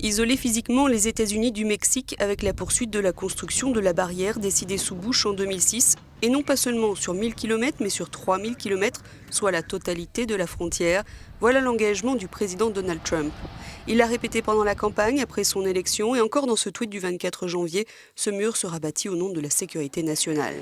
Isoler physiquement les États-Unis du Mexique avec la poursuite de la construction de la barrière décidée sous Bush en 2006, et non pas seulement sur 1000 km mais sur 3000 km, soit la totalité de la frontière, voilà l'engagement du président Donald Trump. Il l'a répété pendant la campagne, après son élection, et encore dans ce tweet du 24 janvier, ce mur sera bâti au nom de la sécurité nationale.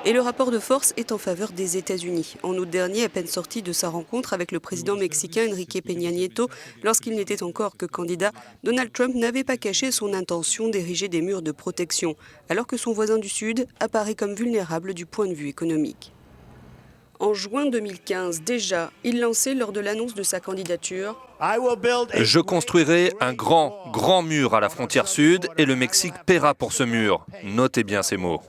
Et le rapport de force est en faveur des États-Unis. En août dernier, à peine sorti de sa rencontre avec le président mexicain Enrique Peña Nieto, lorsqu'il n'était encore que candidat, Donald Trump n'avait pas caché son intention d'ériger des murs de protection, alors que son voisin du Sud apparaît comme vulnérable du point de vue économique. En juin 2015, déjà, il lançait lors de l'annonce de sa candidature « Je construirai un grand mur à la frontière sud et le Mexique paiera pour ce mur. » Notez bien ces mots.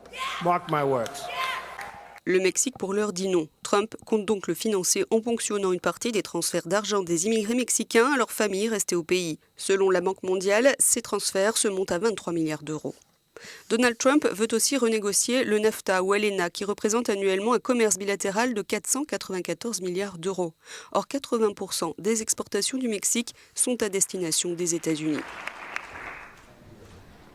Le Mexique pour l'heure dit non. Trump compte donc le financer en ponctionnant une partie des transferts d'argent des immigrés mexicains à leurs familles restées au pays. Selon la Banque mondiale, ces transferts se montent à 23 milliards d'euros. Donald Trump veut aussi renégocier le NAFTA ou ALENA qui représente annuellement un commerce bilatéral de 494 milliards d'euros. Or, 80% des exportations du Mexique sont à destination des États-Unis.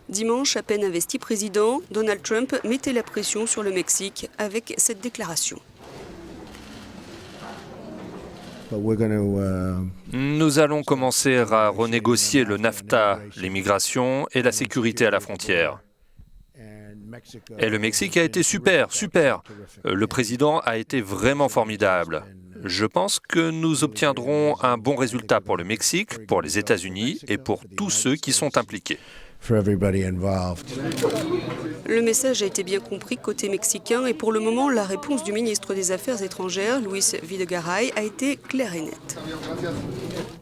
Dimanche, à peine investi président, Donald Trump mettait la pression sur le Mexique avec cette déclaration. Nous allons commencer à renégocier le NAFTA, l'immigration et la sécurité à la frontière. Et le Mexique a été super. Le président a été vraiment formidable. Je pense que nous obtiendrons un bon résultat pour le Mexique, pour les États-Unis et pour tous ceux qui sont impliqués. Le message a été bien compris côté mexicain et pour le moment, la réponse du ministre des Affaires étrangères, Luis Videgaray, a été claire et nette.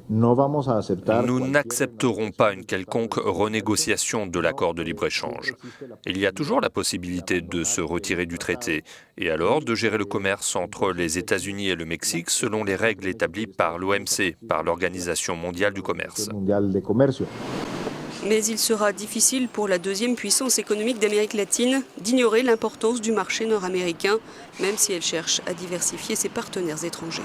Nous n'accepterons pas une quelconque renégociation de l'accord de libre-échange. Il y a toujours la possibilité de se retirer du traité et alors de gérer le commerce entre les États-Unis et le Mexique selon les règles établies par l'OMC, par l'Organisation mondiale du commerce. Mais il sera difficile pour la deuxième puissance économique d'Amérique latine d'ignorer l'importance du marché nord-américain, même si elle cherche à diversifier ses partenaires étrangers.